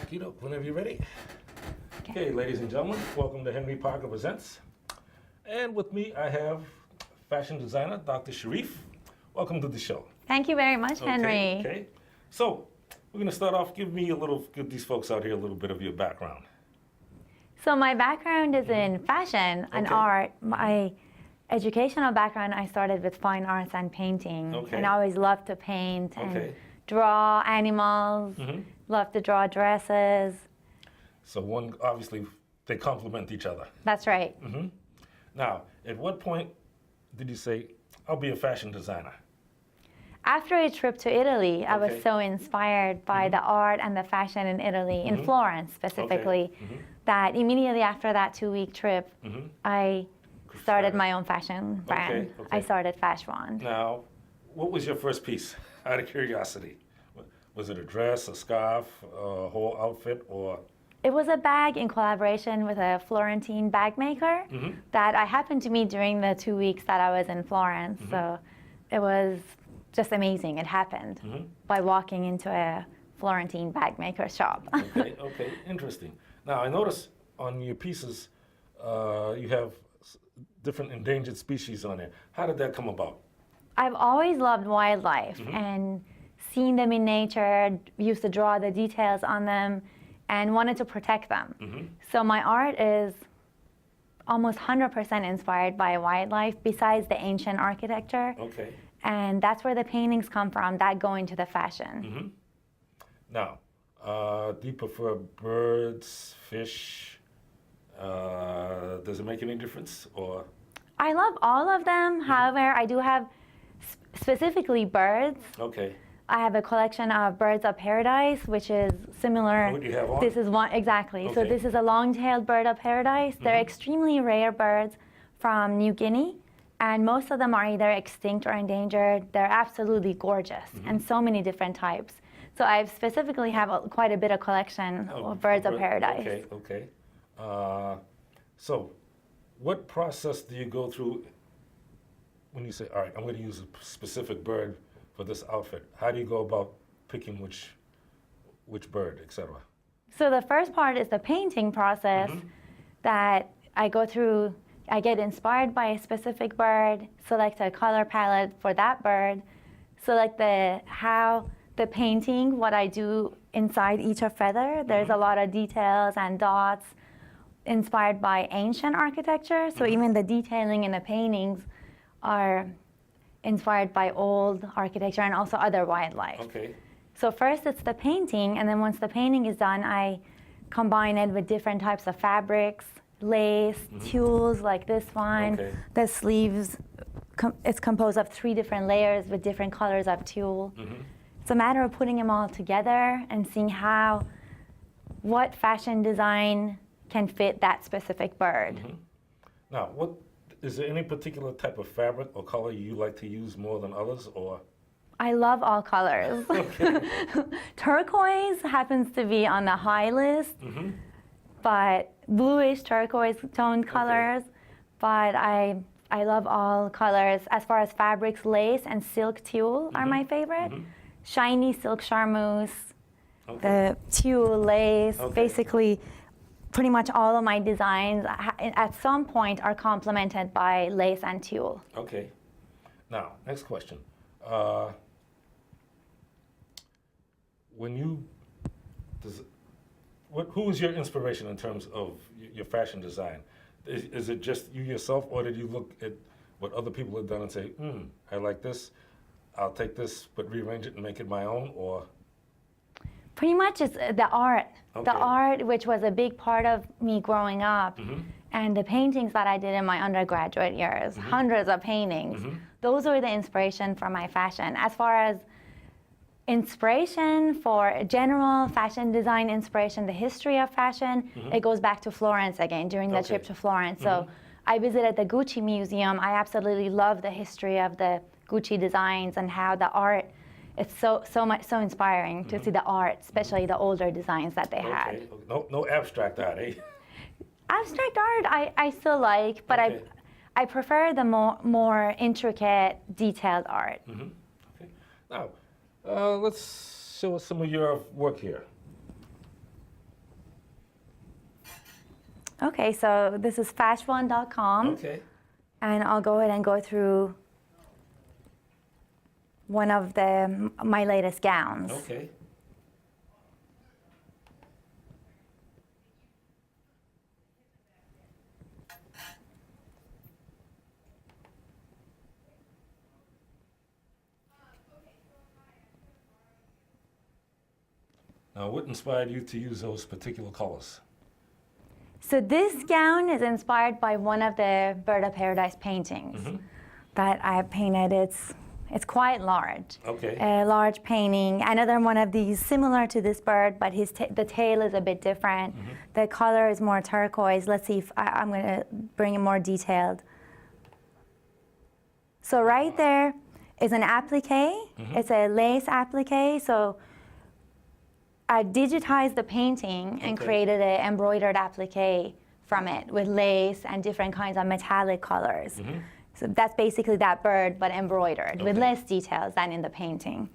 Keto, whenever you're ready. Okay, ladies and gentlemen, welcome to Henry Parker Presents. And with me, I have fashion designer, Dr. Sharif. Welcome to the show. Thank you very much, Henry. Okay. So, we're going to start off. Give these folks out here a little bit of your background. So my background is in fashion and art. My educational background, I started with fine arts and painting. And I always loved to paint and draw animals, loved to draw dresses. So obviously, they complement each other. That's right. Now, at what point did you say, I'll be a fashion designer? After a trip to Italy, I was so inspired by the art and the fashion in Italy, in Florence specifically, that immediately after that 2-week trip, I started my own fashion brand. I started FashWand. Now, what was your first piece, out of curiosity? Was it a dress, a scarf, a whole outfit, or? It was a bag in collaboration with a Florentine bag maker that I happened to meet during the 2 weeks that I was in Florence. So it was just amazing. It happened by walking into a Florentine bag maker shop. Okay, interesting. Now, I notice on your pieces, you have different endangered species on there. How did that come about? I've always loved wildlife and seen them in nature, used to draw the details on them, and wanted to protect them. So my art is almost 100% inspired by wildlife, besides the ancient architecture. And that's where the paintings come from, that go into the fashion. Now, do you prefer birds, fish? Does it make any difference, or? I love all of them. However, I do have specifically birds. I have a collection of birds of paradise, which is similar. What do you have on? This is one, exactly. So this is a long-tailed bird of paradise. They're extremely rare birds from New Guinea, and most of them are either extinct or endangered. They're absolutely gorgeous, and so many different types. So I specifically have quite a bit of collection of birds of paradise. So what process do you go through when you say, all right, I'm going to use a specific bird for this outfit? How do you go about picking which bird, etc.? So the first part is the painting process that I go through. I get inspired by a specific bird, select a color palette for that bird, select how the painting, what I do inside each feather. There's a lot of details and dots inspired by ancient architecture. So even the detailing in the paintings are inspired by old architecture and also other wildlife. So first it's the painting, and then once the painting is done, I combine it with different types of fabrics, lace, tulles like this one. The sleeves, it's composed of 3 different layers with different colors of tulle. It's a matter of putting them all together and seeing what fashion design can fit that specific bird. Now, is there any particular type of fabric or color you like to use more than others, or? I love all colors. Turquoise happens to be on the high list, but bluish turquoise toned colors. But I love all colors. As far as fabrics, lace and silk tulle are my favorite. Shiny silk charmeuse, the tulle lace, basically pretty much all of my designs at some point are complemented by lace and tulle. Now, next question. Who is your inspiration in terms of your fashion design? Is it just you yourself, or did you look at what other people have done and say, I like this, I'll take this, but rearrange it and make it my own, or? Pretty much it's the art. The art, which was a big part of me growing up, and the paintings that I did in my undergraduate years, hundreds of paintings. Those were the inspiration for my fashion. As far as inspiration for general fashion design inspiration, the history of fashion, it goes back to Florence again, during the trip to Florence. So I visited the Gucci Museum. I absolutely love the history of the Gucci designs and how the art, it's so inspiring to see the art, especially the older designs that they had. No abstract art, eh? Abstract art I still like, but I prefer the more intricate, detailed art. Now, let's show us some of your work here. Okay, so this is FashWand.com. Okay. And I'll go ahead and go through one of my latest gowns. Okay. Now, what inspired you to use those particular colors? So this gown is inspired by one of the Bird of Paradise paintings that I painted. It's quite large. Okay. A large painting. Another one of these similar to this bird, but the tail is a bit different. The color is more turquoise. Let's see if I'm going to bring it more detailed. So right there is an applique. It's a lace applique. So I digitized the painting and created an embroidered applique from it with lace and different kinds of metallic colors. So that's basically that bird, but embroidered with less details than in the painting.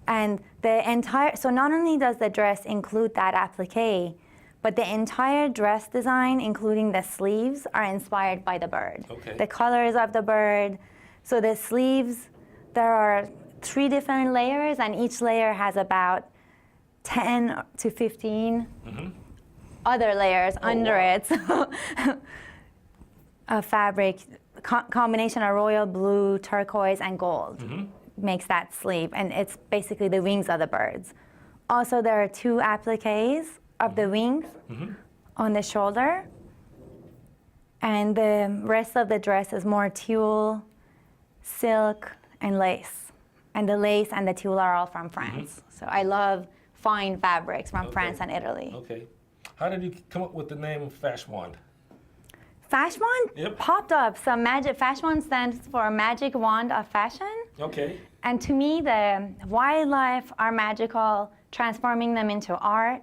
And so not only does the dress include that applique, but the entire dress design, including the sleeves, are inspired by the bird. Okay. The colors of the bird. So the sleeves, there are 3 different layers, and each layer has about 10 to 15 other layers under it. So a fabric, combination of royal blue, turquoise, and gold makes that sleeve, and it's basically the wings of the birds. Also, there are 2 appliques of the wings on the shoulder, and the rest of the dress is more tulle, silk, and lace. And the lace and the tulle are all from France. So I love fine fabrics from France and Italy. Okay. How did you come up with the name FashWand? FashWand popped up. So FashWand stands for Magic Wand of Fashion. Okay. And to me, the wildlife are magical. Transforming them into art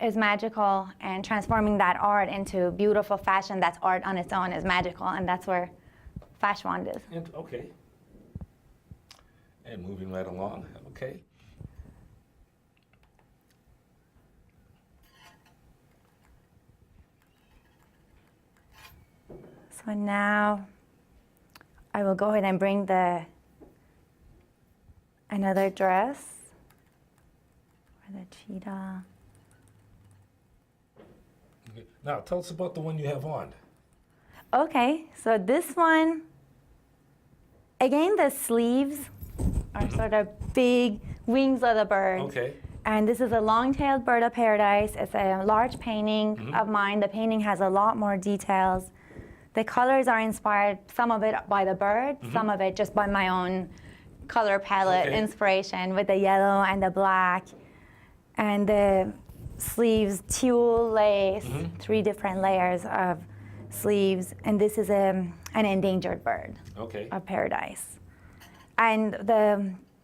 is magical, and transforming that art into beautiful fashion that's art on its own is magical, and that's where FashWand is. Okay. And moving right along. Okay. So now I will go ahead and bring another dress for the cheetah. Okay. Now, tell us about the one you have on. Okay, so this one, again, the sleeves are sort of big wings of the bird. Okay. And this is a long-tailed bird of paradise. It's a large painting of mine. The painting has a lot more details. The colors are inspired, some of it by the bird, some of it just by my own color palette inspiration with the yellow and the black. And the sleeves, tulle lace, 3 different layers of sleeves. And this is an endangered bird of paradise. And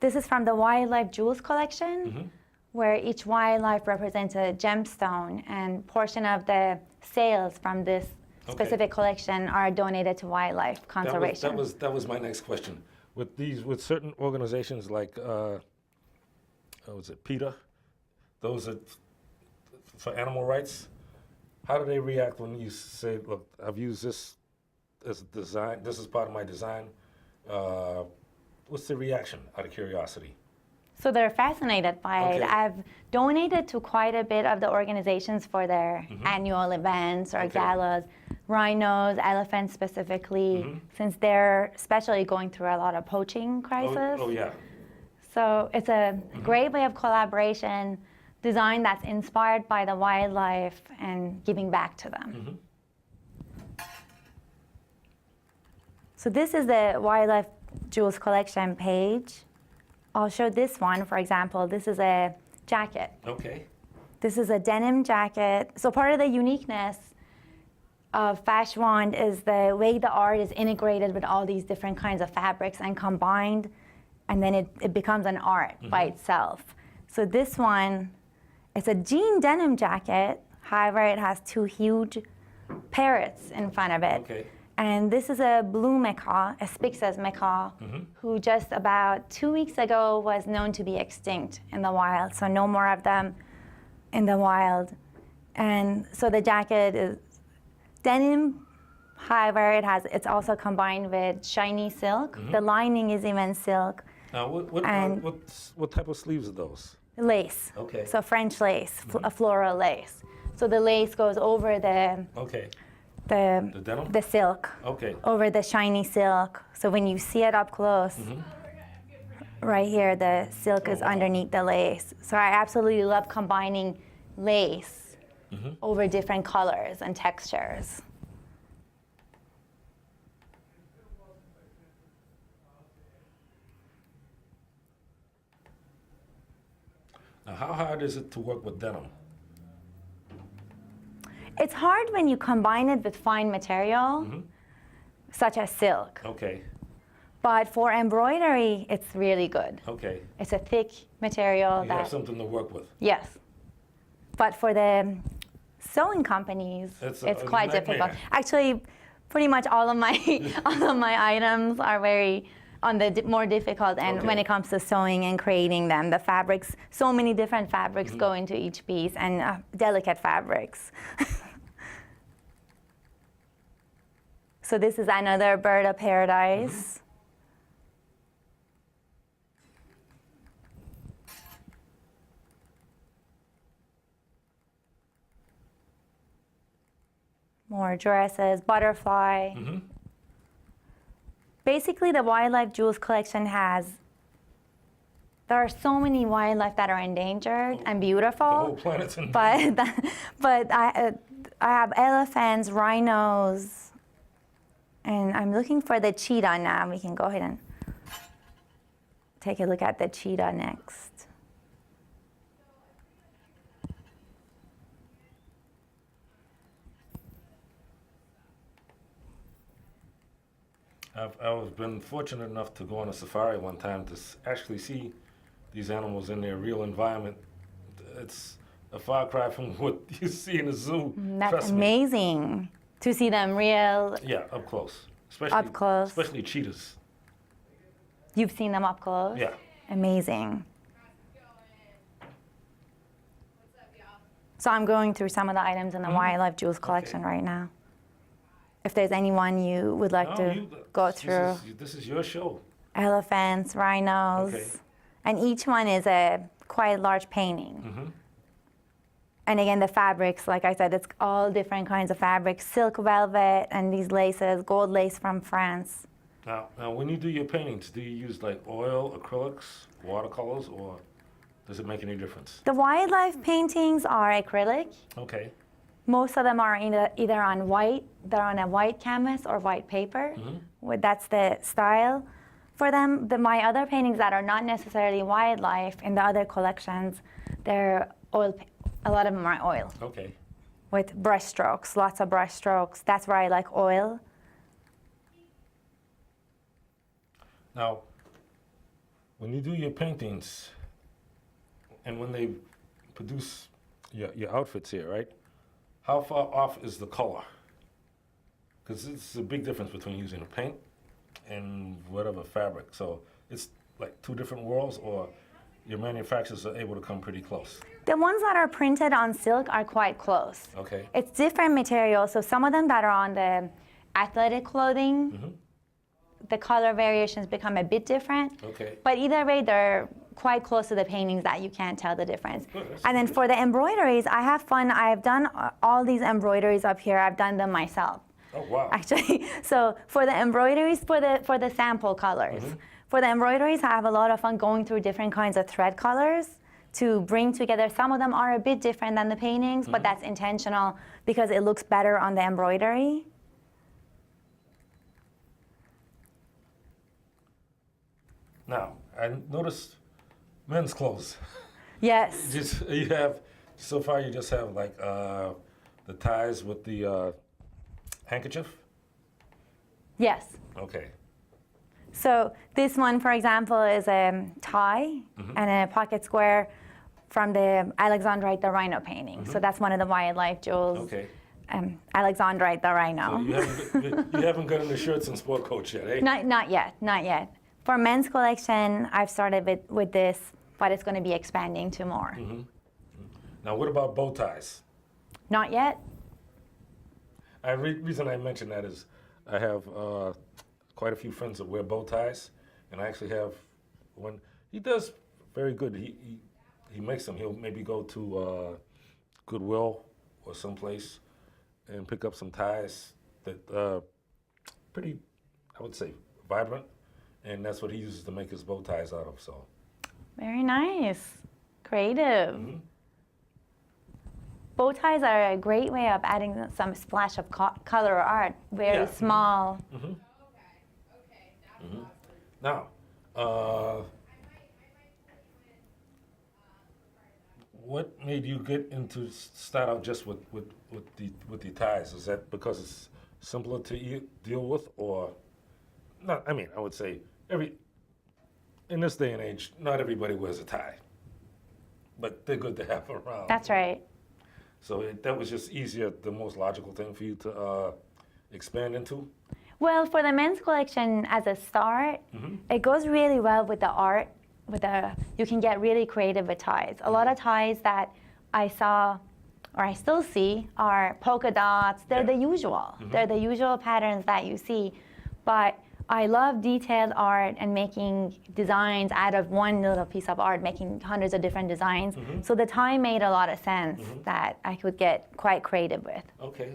this is from the Wildlife Jewels collection, where each wildlife represents a gemstone, and portion of the sales from this specific collection are donated to wildlife conservation. That was my next question. With certain organizations like, was it PETA? Those are for animal rights. How do they react when you say, "Look, I've used this as a design. This is part of my design." What's the reaction, out of curiosity? So they're fascinated by it. I've donated to quite a bit of the organizations for their annual events or galas, rhinos, elephants specifically, since they're especially going through a lot of poaching crisis. Oh yeah. So it's a great way of collaboration, design that's inspired by the wildlife and giving back to them. So this is the Wildlife Jewels collection page. I'll show this one, for example. This is a jacket. Okay. This is a denim jacket. So part of the uniqueness of FashWand is the way the art is integrated with all these different kinds of fabrics and combined, and then it becomes an art by itself. So this one, it's a jean denim jacket. However, it has 2 huge parrots in front of it. Okay. And this is a blue macaw, a Spix's macaw, who just about 2 weeks ago was known to be extinct in the wild. So no more of them in the wild. And so the jacket Denim, however, it's also combined with shiny silk. The lining is even silk. Now, And- what type of sleeves are those? Lace. Okay. So French lace, a floral lace. So the lace goes over Okay. the The denim? the silk, Okay. over the shiny silk. So when you see it up close, right here, the silk is wow. underneath the lace. So I absolutely love combining lace over different colors and textures. Now, how hard is it to work with denim? It's hard when you combine it with fine material, such as silk. Okay. But for embroidery, it's really good. Okay. It's a thick material You have that, something to work with. yes. But for the sewing companies, It's it's a quite nightmare. difficult. Actually, pretty much all of my all of my items are very on the more difficult end when Okay. it comes to sewing and creating them. The fabrics, so many different fabrics go into each piece, and delicate fabrics. So this is another bird of paradise. More dresses, butterfly. Basically, the Wildlife Jewels collection there are so many wildlife that are endangered and beautiful. The whole planet's in But I have elephants, rhinos, and I'm looking for the cheetah now. We can go ahead and take a look at the cheetah next. I've been fortunate enough to go on a safari one time to actually see these animals in their real environment. It's a far cry from what you see in a zoo. That's Trust me. amazing to see them real. Yeah, up close. Especially, Up close. Especially cheetahs. You've seen them up close? Yeah. Amazing. So I'm going through some of the items in the Wildlife Jewels collection right now. If there's anyone you would like to go through. This is your show. Elephants, rhinos. Okay. And each one is a quite large painting. And again, the fabrics, like I said, it's all different kinds of fabrics. Silk velvet and these laces, gold lace from France. Now, when you do your paintings, do you use like oil, acrylics, watercolors, or does it make any difference? The wildlife paintings are acrylic. Okay. Most of them are either on white, they're on a white canvas or white paper. That's the style for them. My other paintings that are not necessarily wildlife in the other collections, they're oil. A lot of them are oil Okay. with brush strokes, lots of brush strokes. That's where I like oil. Now, when you do your paintings and when they produce your outfits here, right? How far off is the color? Because it's a big difference between using a paint and whatever fabric. So it's like two different worlds, or your manufacturers are able to come pretty close. The ones that are printed on silk are quite close. Okay. It's different materials. So some of them that are on the athletic clothing, the color variations become a bit different. Okay. But either way, they're quite close to the paintings that you can't tell the difference. Good, that's And then for the embroideries, I have fun. I've done all these embroideries up here. I've done them myself, Oh, wow. actually. So for the embroideries, for the sample colors, for the embroideries, I have a lot of fun going through different kinds of thread colors to bring together. Some of them are a bit different than the paintings, but that's intentional because it looks better on the embroidery. Now, I noticed men's clothes. Yes. You have, so far you just have like the ties with the handkerchief? Yes. Okay. So this one, for example, is a tie and a pocket square from the Alexandrite the Rhino painting. So that's one of the wildlife jewels. Okay. Alexandrite the So Rhino. you haven't gotten the shirts and sport coats yet, eh? Not yet. For men's collection, I've started with this, but it's going to be expanding to more. Now, what about bow ties? Not yet. Reason I mention that is I have quite a few friends that wear bow ties, and I actually have one. He does very good. He makes them. He'll maybe go to Goodwill or someplace and pick up some ties that pretty, I would say, vibrant, and that's what he uses to make his bow ties out of. So Very nice. Creative. Bow ties are a great way of adding some splash of color or art. Very Yeah. small. Now, what made you get into start out just with the ties? Is that because it's simpler to deal with, or not? I mean, I would say in this day and age, not everybody wears a tie, but they're good to have around. That's right. So that was just easier, the most logical thing for you to expand into. Well, for the men's collection as a start, it goes really well with the art. You can get really creative with ties. A lot of ties that I saw, or I still see, are polka dots. They're the usual. They're the usual patterns that you see. But I love detailed art and making designs out of one little piece of art, making hundreds of different designs. So the tie made a lot of sense that I could get quite creative with. Okay.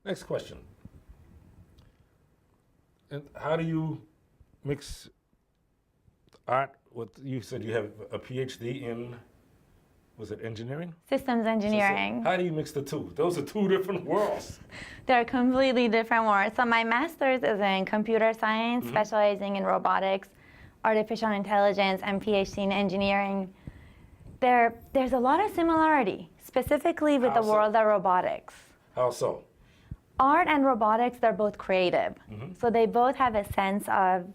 Next question. And how do you mix art with, you said you have a PhD in, was it engineering? Systems engineering. How do you mix the two? Those are two different worlds. They're completely different worlds. So my master's is in computer science, specializing in robotics, artificial intelligence, and PhD in engineering. There's a lot of similarity, specifically with the world of robotics. How so? Art and robotics, they're both creative. So they both have a sense of,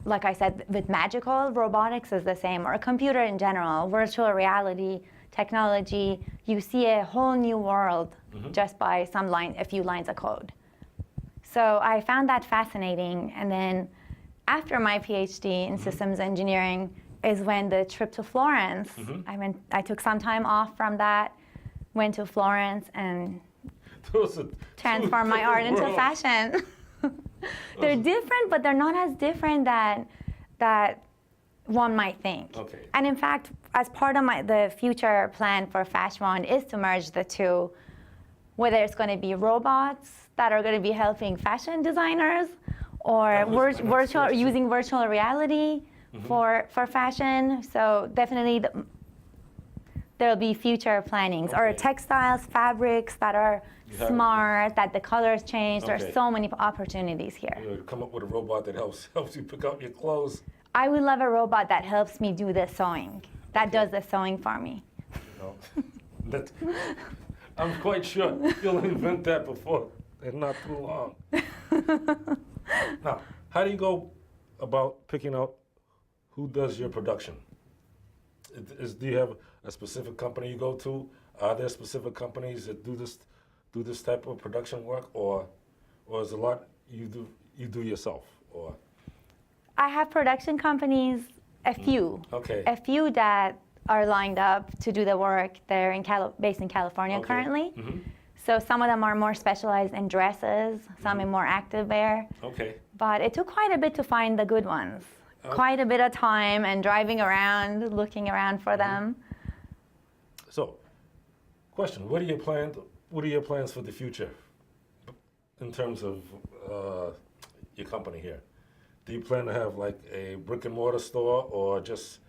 like I said, with magical, robotics is the same, or a computer in general, virtual reality, technology. You see a whole new world just by a few lines of code. So I found that fascinating. And then after my PhD in systems engineering is when the trip to Florence, I took some time off from that, went to Florence and transformed my art into fashion. They're different, but they're not as different that one might think. Okay. And in fact, as part of the future plan for FashWand is to merge the two, whether it's going to be robots that are going to be helping fashion designers, or using virtual reality for fashion. So definitely there'll be future plannings, or textiles, fabrics that are smart, that the colors change. There's so many opportunities here. You come up with a robot that helps you pick out your clothes. I would love a robot that helps me do the sewing, that does the sewing for me. I'm quite sure you'll invent that before and not too long. Now, how do you go about picking out who does your production? Do you have a specific company you go to? Are there specific companies that do this type of production work, or is a lot you do yourself? Or I have production companies, a few that are lined up to do the work. They're based in California currently. So some of them are more specialized in dresses, some in more active wear. But it took quite a bit to find the good ones. Quite a bit of time and driving around, looking around for them. So, question: What are your plans for the future in terms of your company here? Do you plan to have like a brick and mortar store, or just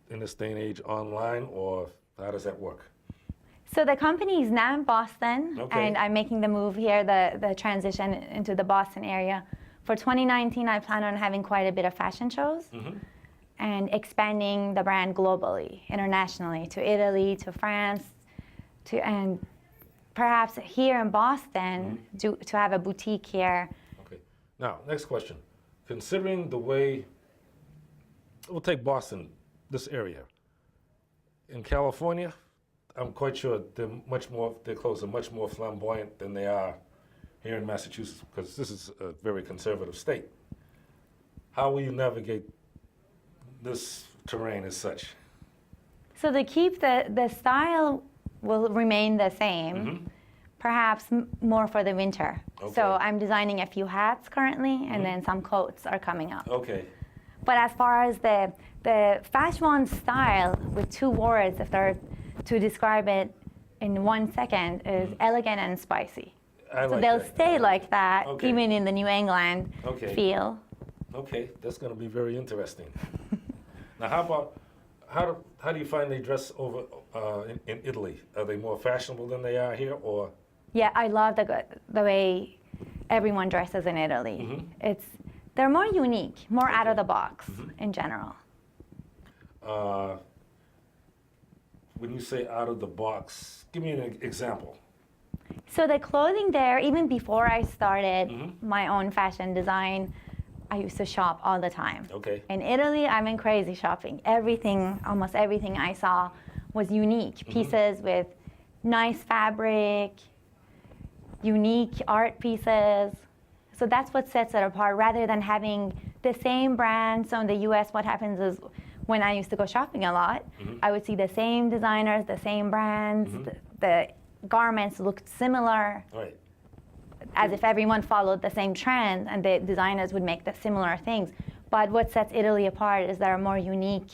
in this day and age online, or how does that work? So the company is now in Boston, and I'm making the move here, the transition into the Boston area. For 2019, I plan on having quite a bit of fashion shows and expanding the brand globally, internationally, to Italy, to France, and perhaps here in Boston, to have a boutique here. Okay. Now, next question. Considering the way, we'll take Boston, this area. In California, I'm quite sure their clothes are much more flamboyant than they are here in Massachusetts, because this is a very conservative state. How will you navigate this terrain as such? So to keep the style will remain the same. perhaps more for the winter. Okay. So I'm designing a few hats currently, and then some coats are coming up. Okay. But as far as the FashWand style, with two words, if they're to describe it in 1 second, is elegant and spicy. I So like they'll that. stay like that, Okay. even in the New England Okay. feel. Okay, that's going to be very interesting. Now, how do you find they dress over in Italy? Are they more fashionable than they are here, or? Yeah, I love the way everyone dresses in Italy. They're more unique, more out of the box in general. When you say out of the box, give me an example. So the clothing there, even before I started my own fashion design, I used to shop all the time. Okay. In Italy, I'm in crazy shopping. Almost everything I saw was unique. Pieces with nice fabric, unique art pieces. So that's what sets it apart, rather than having the same brand. So in the US, what happens is when I used to go shopping a lot, I would see the same designers, the same brands, the garments looked similar. Right. As if everyone followed the same trend and the designers would make the similar things. But what sets Italy apart is there are more unique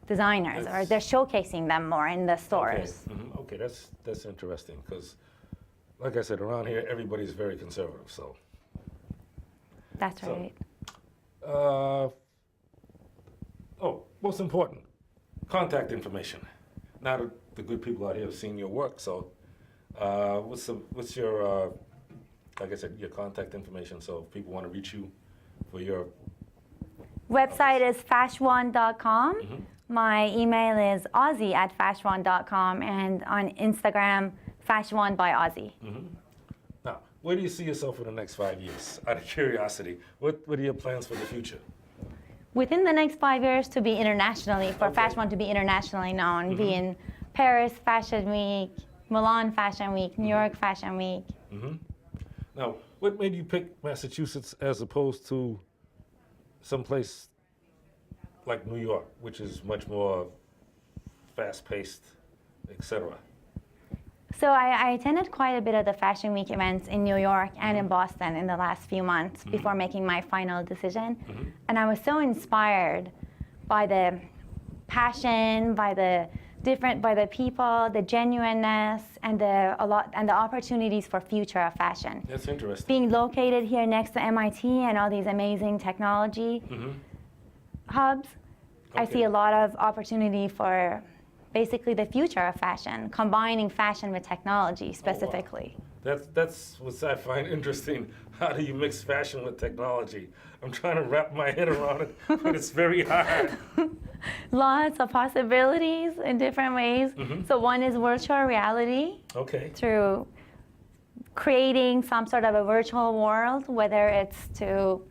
designers, or they're showcasing them more in the stores. Okay, okay, that's interesting, because like I said, around here everybody's very conservative, so. That's right. Most important, contact information. Now that the good people out here have seen your work, so what's your like I said, your contact information, so if people want to reach you for your Website is FashWand.com. My email is Azi@FashWand.com, and on Instagram, FashWand by Azi. Now, where do you see yourself in the next 5 years? Out of curiosity, what are your plans for the future? Within the next 5 years, to be internationally, for FashWand to be internationally known, be in Paris Fashion Week, Milan Fashion Week, New York Fashion Week. Now, what made you pick Massachusetts as opposed to someplace like New York, which is much more fast-paced, etc.? So I attended quite a bit of the Fashion Week events in New York and in Boston in the last few months before making my final decision. And I was so inspired by the passion, by the people, the genuineness, and the opportunities for future of fashion. That's interesting. Being located here next to MIT and all these amazing technology hubs, I see a lot of opportunity for basically the future of fashion, combining fashion with technology specifically. That's what I find interesting. How do you mix fashion with technology? I'm trying to wrap my head around it, but it's very hard. Lots of possibilities in different ways. So one is virtual reality. Okay. Through creating some sort of a virtual world, whether it's to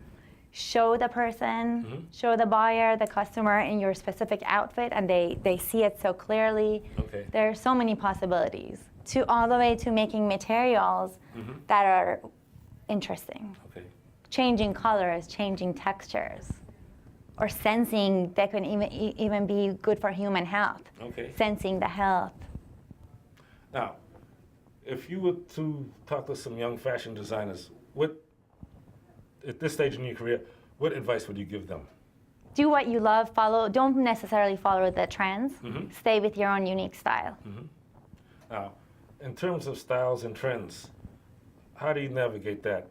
show the person, show the buyer, the customer in your specific outfit, and they see it so clearly. Okay. There are so many possibilities, to all the way to making materials that are interesting. Okay. Changing colors, changing textures, or sensing that can even be good for human health. Okay. Sensing the health. Now, if you were to talk to some young fashion designers, at this stage in your career, what advice would you give them? Do what you love, don't necessarily follow the trends. Stay with your own unique style. Now, in terms of styles and trends, how do you navigate that?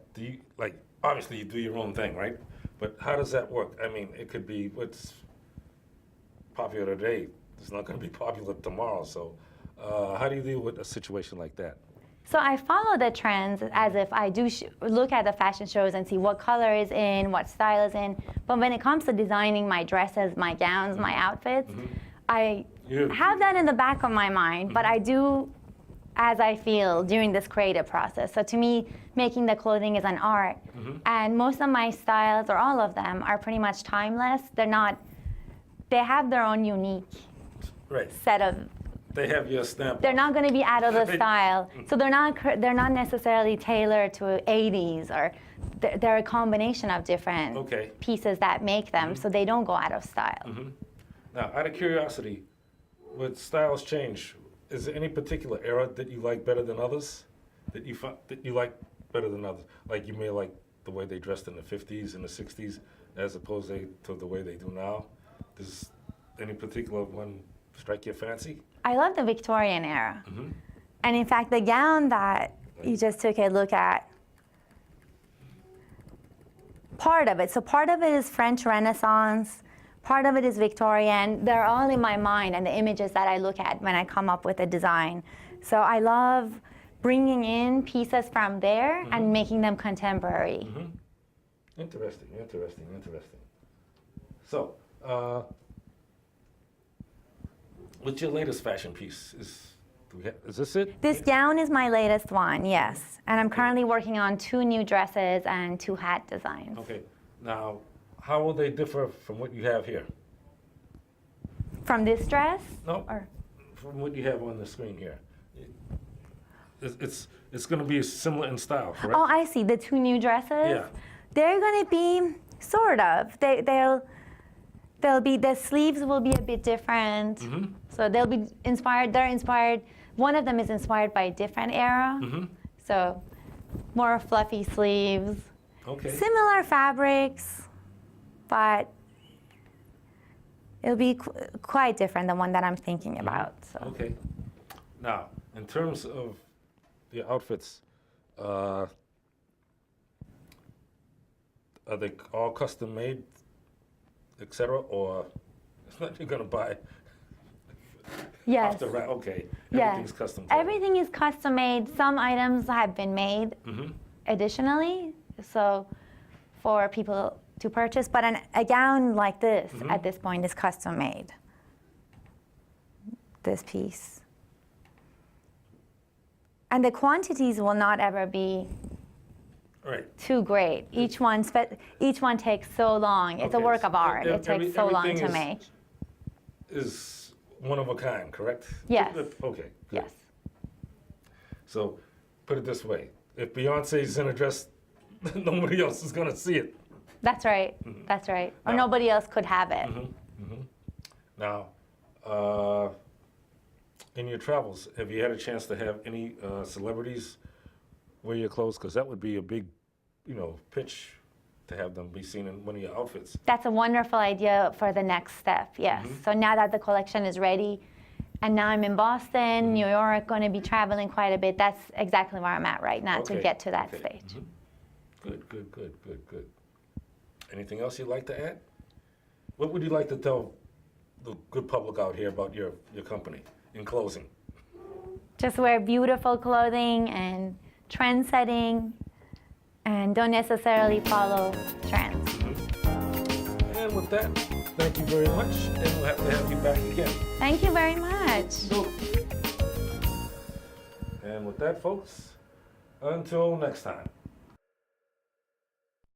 Obviously you do your own thing, right? But how does that work? I mean, it could be what's popular today. It's not going to be popular tomorrow. So how do you deal with a situation like that? So I follow the trends as if I do look at the fashion shows and see what color is in, what style is in. But when it comes to designing my dresses, my gowns, my outfits, I have that in the back of my mind, but I do as I feel during this creative process. So to me, making the clothing is an art. And most of my styles, or all of them, are pretty much timeless. They have their own unique set of. They have your stamp. They're not going to be out of the style. So they're not necessarily tailored to 80s, or they're a combination of different pieces that make them, so they don't go out of style. Now, out of curiosity, with styles change, is there any particular era that you like better than others? that you like better than others? Like you may like the way they dressed in the 50s and the 60s as opposed to the way they do now? Does any particular one strike your fancy? I love the Victorian era. Mm-hmm. And in fact, the gown that you just took a look at, part of it. So part of it is French Renaissance, part of it is Victorian. They're all in my mind and the images that I look at when I come up with a design. So I love bringing in pieces from there and making them contemporary. Mm-hmm. Interesting. So, what's your latest fashion piece? Is this it? This gown is my latest one, yes. And I'm currently working on 2 new dresses and 2 hat designs. Okay. Now, how will they differ from what you have here? From this dress? No, Or from what you have on the screen here. It's going to be similar in style, correct? oh, I see. The 2 new dresses? Yeah. They're going to be sort of. They'll be, the sleeves will be a bit different. Mm-hmm. So they'll be inspired. They're inspired. One of them is inspired by a different era. Mm-hmm. So more fluffy sleeves. Okay. Similar fabrics, but it'll be quite different than one that I'm thinking about. So. Okay. Now, in terms of the outfits, are they all custom made, etc., or it's not you're gonna buy? Yes. Off the rack? Okay. Yes. Everything's custom. Everything is custom made. Some items have been made Mm-hmm. additionally, so for people to purchase. But a gown like this at this point is custom made. This piece. And the quantities will not ever be Right. too great. Each one takes so long. It's a Okay, work so of art. It takes so long everything to make. Is one of a kind, correct? Yes. Okay. Good. Yes. So, put it this way: if Beyonce's in a dress, nobody else is gonna see it. That's right. That's right. Or Now- nobody else could have it. Now, in your travels, have you had a chance to have any celebrities wear your clothes? Because that would be a big, pitch to have them be seen in one of your outfits. That's a wonderful idea for the next step, yes. So now that the collection is ready, and now I'm in Boston, New York, going to be traveling quite a bit, that's exactly where I'm at right now to Okay, get to that okay. stage. Good. Anything else you'd like to add? What would you like to tell the good public out here about your company in closing? Just wear beautiful clothing and trend setting, and don't necessarily follow trends. And with that, thank you very much, and we'll have to have you back again. Thank you very much. And with that, folks, until next time.